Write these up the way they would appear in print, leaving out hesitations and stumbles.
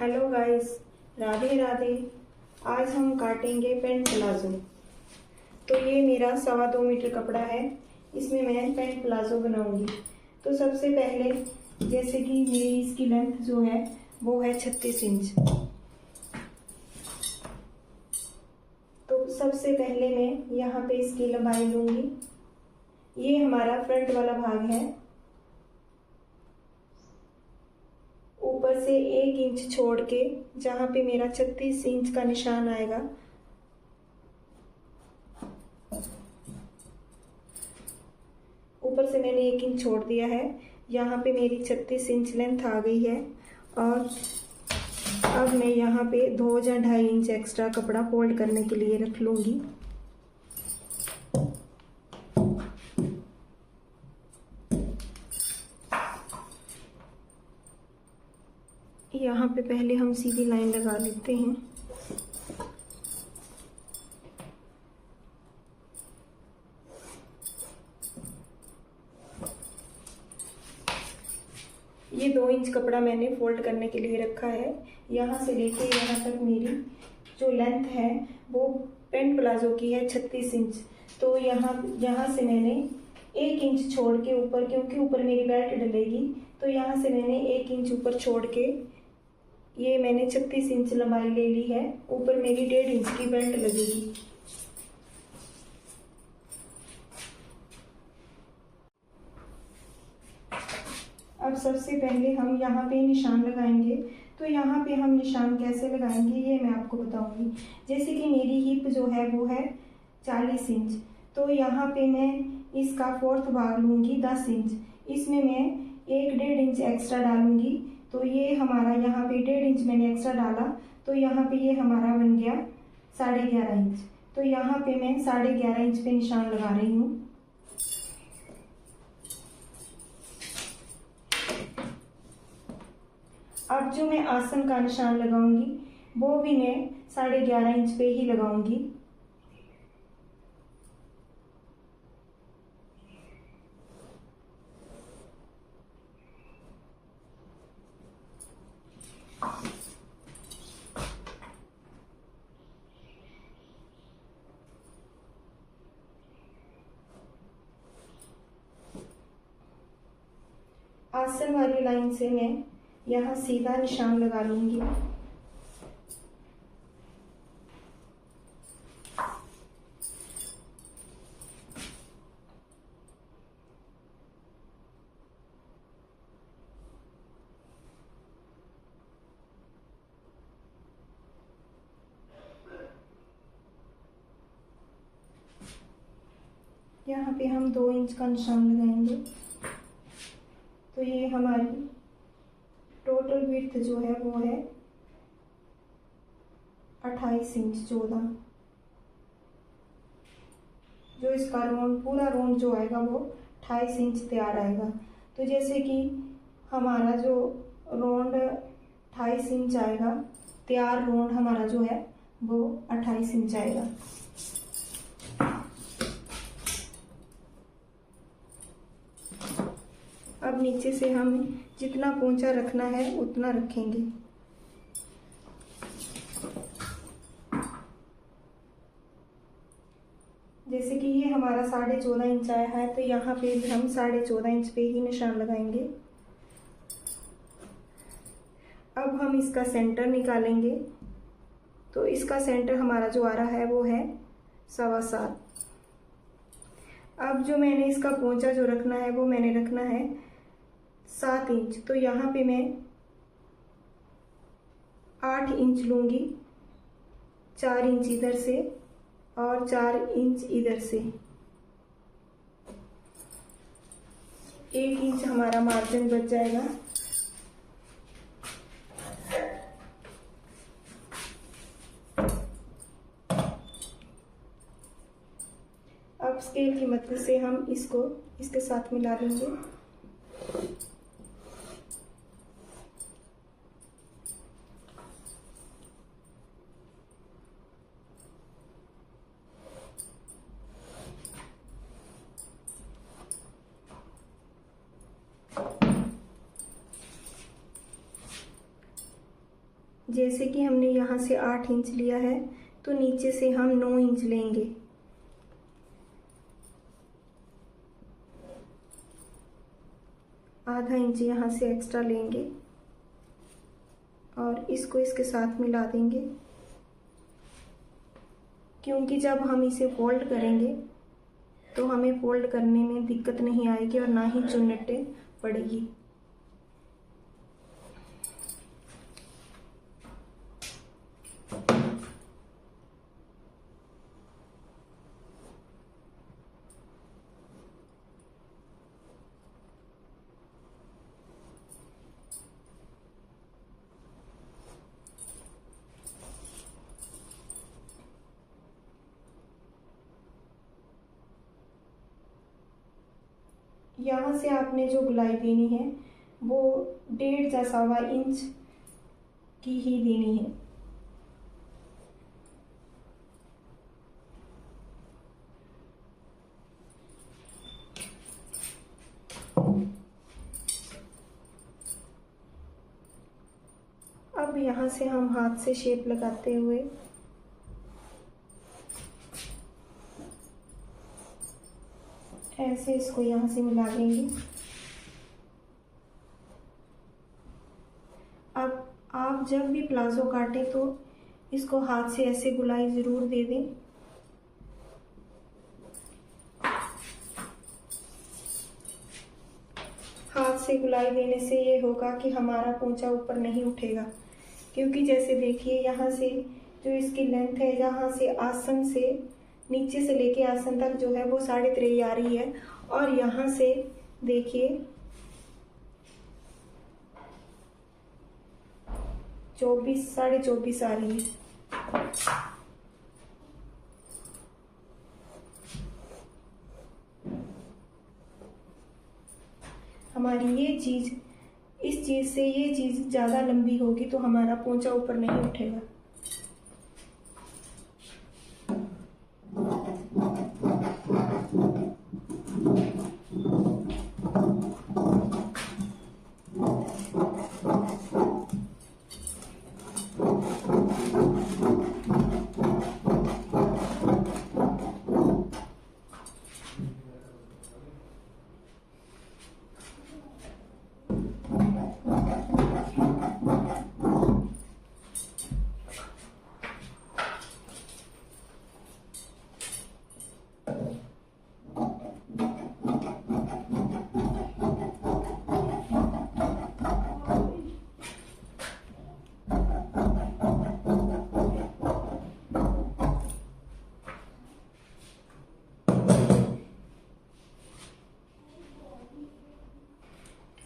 Hello guys, Radhe Radhe. आज हम काटेंगे पैंट प्लाजो। तो ये मेरा 2.25 मीटर कपड़ा है, इसमें मैं पैंट प्लाजो बनाऊंगी। तो सबसे पहले जैसे कि मेरी इसकी लेंथ जो है वो है 36 इंच। तो सबसे पहले मैं यहाँ पे इसकी लंबाई लूंगी। ये हमारा फ्रंट वाला भाग है। ऊपर से 1 इंच छोड़ के जहाँ पे मेरा 36 इंच का निशान आएगा, ऊपर से मैंने 1 इंच छोड़ दिया है। यहाँ पे मेरी 36 इंच लेंथ आ गई है। और अब मैं यहाँ पे 2 या 2.5 इंच एक्स्ट्रा कपड़ा फोल्ड करने के लिए रख लूँगी। यहाँ पे पहले हम सीधी लाइन लगा लेते हैं। ये 2 इंच कपड़ा मैंने फोल्ड करने के लिए रखा है। यहाँ से लेके यहाँ तक मेरी जो लेंथ है वो पैंट प्लाजो की है 36 इंच। तो यहाँ से मैंने 1 इंच छोड़ के ऊपर, क्योंकि ऊपर मेरी बेल्ट डलेगी, तो यहाँ से मैंने 1 इंच ऊपर छोड़ के ये मैंने 36 इंच लंबाई ले ली है। ऊपर मेरी 1.5 इंच की बेल्ट लगेगी। अब सबसे पहले हम यहाँ पे निशान लगाएंगे। तो यहाँ पे हम निशान कैसे लगाएंगे ये मैं आपको बताऊंगी। जैसे कि मेरी हिप जो है वो है 40 इंच। तो यहाँ पे मैं इसका 4th भाग लूँगी 10 इंच। इसमें मैं 1.5 इंच एक्स्ट्रा डालूंगी। तो ये हमारा यहाँ पे 1.5 इंच मैंने एक्स्ट्रा डाला, तो यहाँ पे ये हमारा बन गया 11.5 इंच। तो यहाँ पे मैं 11.5 इंच पे निशान लगा रही हूँ। अब जो मैं आसन का निशान लगाऊंगी वो भी मैं 11.5 इंच पे ही लगाऊंगी। आसन वाली लाइन से मैं यहाँ सीधा निशान लगा लूंगी। यहाँ पे हम 2 इंच का निशान लगाएंगे। तो ये हमारी टोटल विड्थ जो है वो है 28 इंच 14। जो इसका पूरा राउंड जो आएगा वो 28 इंच तैयार आएगा। तो जैसे कि हमारा जो राउंड 28 इंच आएगा, तैयार राउंड हमारा जो है वो 28 इंच आएगा। अब नीचे से हम जितना पोंचा रखना है उतना रखेंगे। जैसे कि ये हमारा 14.5 इंच आया है, तो यहाँ पे भी हम 14.5 इंच पे ही निशान लगाएंगे। अब हम इसका सेंटर निकालेंगे। तो इसका सेंटर हमारा जो आ रहा है वो है 7.25। अब जो मैंने इसका पोंचा जो रखना है वो मैंने रखना है 7 इंच। तो यहाँ पे मैं 8 इंच लूँगी, 4 इंच इधर से और 4 इंच इधर से। 1 इंच हमारा मार्जिन बच जाएगा। अब स्केल की मदद से हम इसको इसके साथ मिला लेंगे। जैसे कि हमने यहाँ से 8 इंच लिया है तो नीचे से हम 9 इंच लेंगे। आधा इंच यहाँ से एक्स्ट्रा लेंगे और इसको इसके साथ मिला देंगे, क्योंकि जब हम इसे फोल्ड करेंगे तो हमें फोल्ड करने में दिक्कत नहीं आएगी और ना ही चुन्नटें पड़ेगी। यहाँ से आपने जो गुलाई देनी है वो 1.5 या 1.25 इंच की ही देनी है। अब यहाँ से हम हाथ से शेप लगाते हुए ऐसे इसको यहाँ से मिला देंगे। अब आप जब भी प्लाजो काटें तो इसको हाथ से ऐसे गुलाई ज़रूर दे दें। हाथ से गुलाई देने से ये होगा कि हमारा पोंचा ऊपर नहीं उठेगा, क्योंकि जैसे देखिए यहाँ से जो इसकी लेंथ है, यहाँ से आसन से नीचे से लेके आसन तक जो है वो 3.5 आ रही है और यहाँ से देखिए 24-24.5 आ रही है। हमारी ये चीज़, इस चीज़ से ये चीज़ ज़्यादा लंबी होगी तो हमारा पोंचा ऊपर नहीं उठेगा।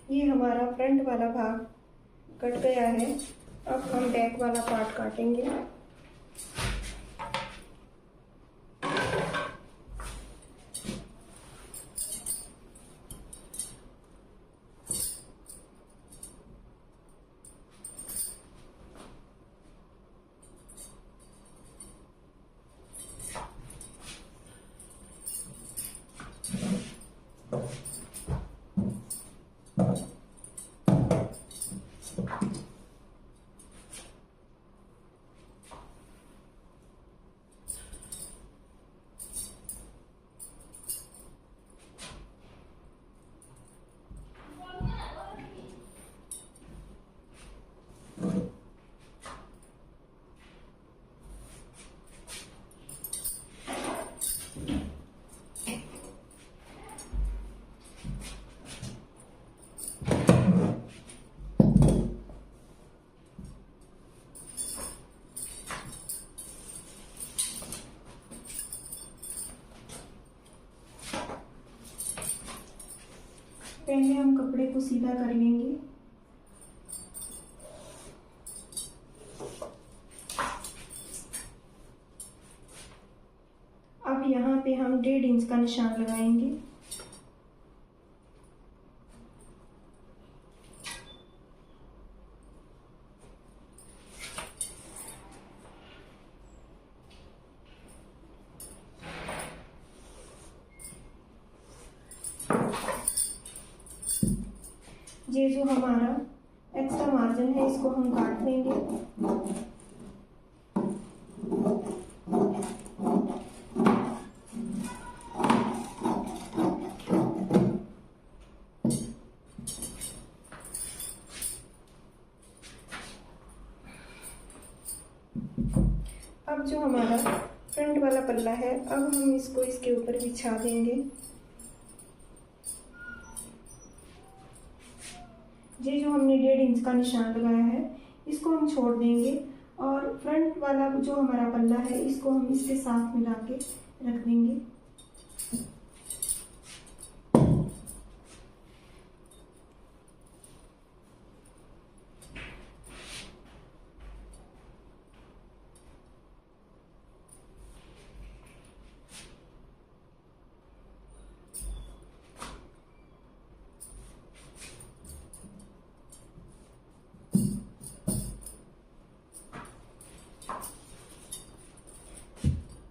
ये हमारा फ्रंट वाला भाग कट गया है। अब हम बैक वाला पार्ट काटेंगे। पहले हम कपड़े को सीधा कर लेंगे। अब यहाँ पे हम 1.5 इंच का निशान लगाएंगे। ये जो हमारा एक्स्ट्रा मार्जिन है इसको हम काट लेंगे। अब जो हमारा फ्रंट वाला पल्ला है, अब हम इसको इसके ऊपर बिछा देंगे। ये जो हमने 1.5 इंच का निशान लगाया है इसको हम छोड़ देंगे और फ्रंट वाला जो हमारा पल्ला है इसको हम इसके साथ मिला के रख देंगे।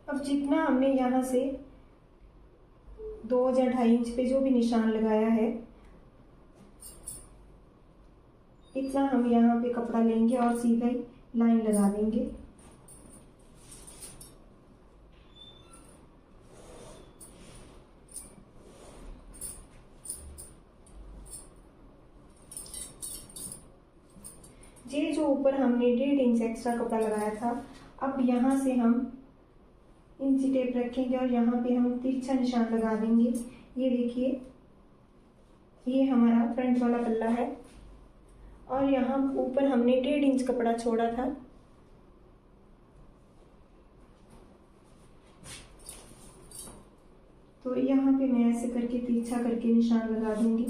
अब जितना हमने यहाँ से 2 या 2.5 इंच पे जो भी निशान लगाया है, इतना हम यहाँ पे कपड़ा लेंगे और सीधा ही लाइन लगा देंगे। ये जो ऊपर हमने 1.5 इंच एक्स्ट्रा कपड़ा लगाया था, अब यहाँ से हम इंची टेप रखेंगे और यहाँ पे हम तिरछा निशान लगा देंगे। ये देखिए, ये हमारा फ्रंट वाला पल्ला है और यहाँ ऊपर हमने 1.5 इंच कपड़ा छोड़ा था। तो यहाँ पे मैं ऐसे करके तिरछा करके निशान लगा दूंगी,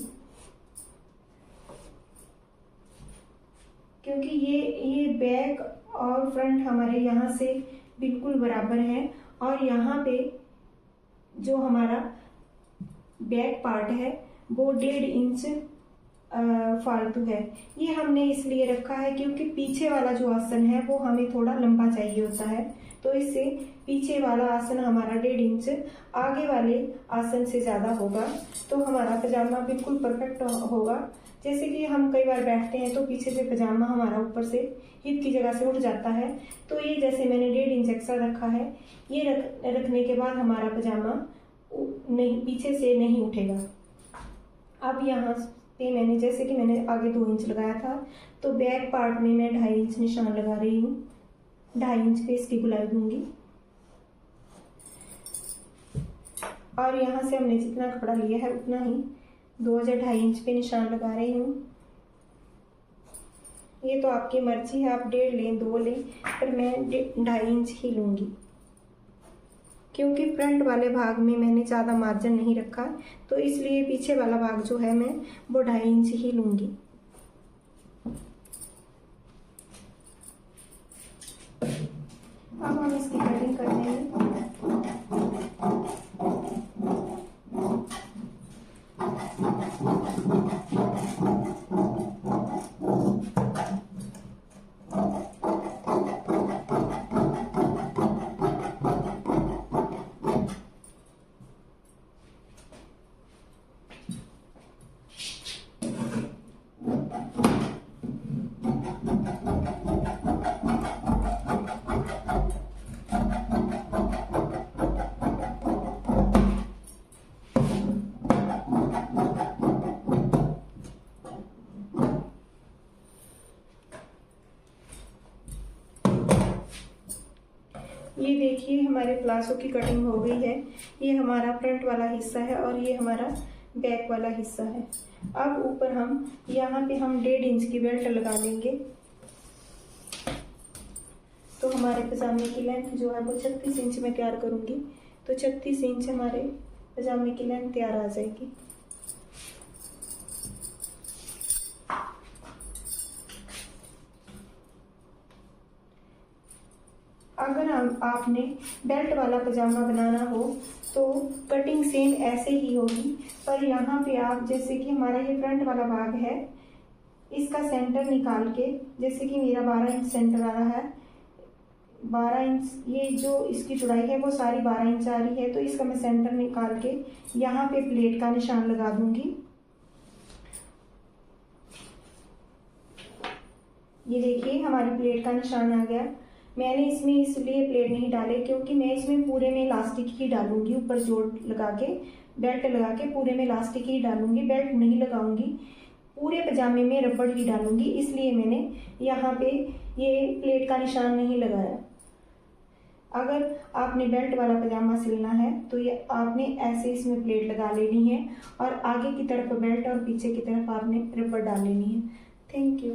क्योंकि ये बैक और फ्रंट हमारे यहाँ से बिल्कुल बराबर है और यहाँ पे जो हमारा बैक पार्ट है वो 1.5 इंच फालतू है। ये हमने इसलिए रखा है क्योंकि पीछे वाला जो आसन है वो हमें थोड़ा लंबा चाहिए होता है, तो इससे पीछे वाला आसन हमारा 1.5 इंच आगे वाले आसन से ज़्यादा होगा, तो हमारा पजामा बिल्कुल परफेक्ट होगा। जैसे कि हम कई बार बैठते हैं तो पीछे से पजामा हमारा ऊपर से हिप की जगह से उठ जाता है, तो ये जैसे मैंने 1.5 इंच एक्स्ट्रा रखा है, ये रखने के बाद हमारा पजामा नहीं पीछे से नहीं उठेगा। अब यहाँ पे मैंने जैसे कि मैंने आगे 2 इंच लगाया था, तो बैक पार्ट में मैं 2.5 इंच निशान लगा रही हूँ। 2.5 इंच पे इसकी गुलाई दूंगी और यहाँ से हमने जितना कपड़ा लिया है उतना ही 2 या 2.5 इंच पे निशान लगा रही हूँ। ये तो आपकी मर्जी है, आप 1.5 लें 2 लें, पर मैं 2.5 इंच ही लूँगी क्योंकि फ्रंट वाले भाग में मैंने ज़्यादा मार्जिन नहीं रखा, तो इसलिए पीछे वाला भाग जो है मैं वो 2.5 इंच ही लूँगी। अब हम इसकी कटिंग कर देंगे। ये देखिए हमारे प्लाजो की कटिंग हो गई है। ये हमारा फ्रंट वाला हिस्सा है और ये हमारा बैक वाला हिस्सा है। अब ऊपर हम यहाँ पे हम 1.5 इंच की बेल्ट लगा लेंगे, तो हमारे पजामे की लेंथ जो है वो 36 इंच में तैयार करूँगी, तो 36 इंच हमारे पजामे की लेंथ तैयार आ जाएगी। अगर आपने बेल्ट वाला पजामा बनाना हो तो कटिंग सेम ऐसे ही होगी, पर यहाँ पे आप जैसे कि हमारा ये फ्रंट वाला भाग है, इसका सेंटर निकाल के, जैसे कि मेरा 12 इंच सेंटर आ रहा है, 12 इंच ये जो इसकी चौड़ाई है वो सारी 12 इंच आ रही है, तो इसका मैं सेंटर निकाल के यहाँ पे प्लेट का निशान लगा दूंगी। ये देखिए हमारी प्लेट का निशान आ गया। मैंने इसमें इसलिए प्लेट नहीं डाले क्योंकि मैं इसमें पूरे में इलास्टिक ही डालूंगी, ऊपर जोड़ लगा के बेल्ट लगा के पूरे में इलास्टिक ही डालूंगी, बेल्ट नहीं लगाऊंगी। पूरे पजामे में रबड़ ही डालूंगी, इसलिए मैंने यहाँ पे ये प्लेट का निशान नहीं लगाया। अगर आपने बेल्ट वाला पजामा सिलना है तो ये आपने ऐसे इसमें प्लेट लगा लेनी है और आगे की तरफ बेल्ट और पीछे की तरफ आपने रबड़ डाल लेनी है। Thank you.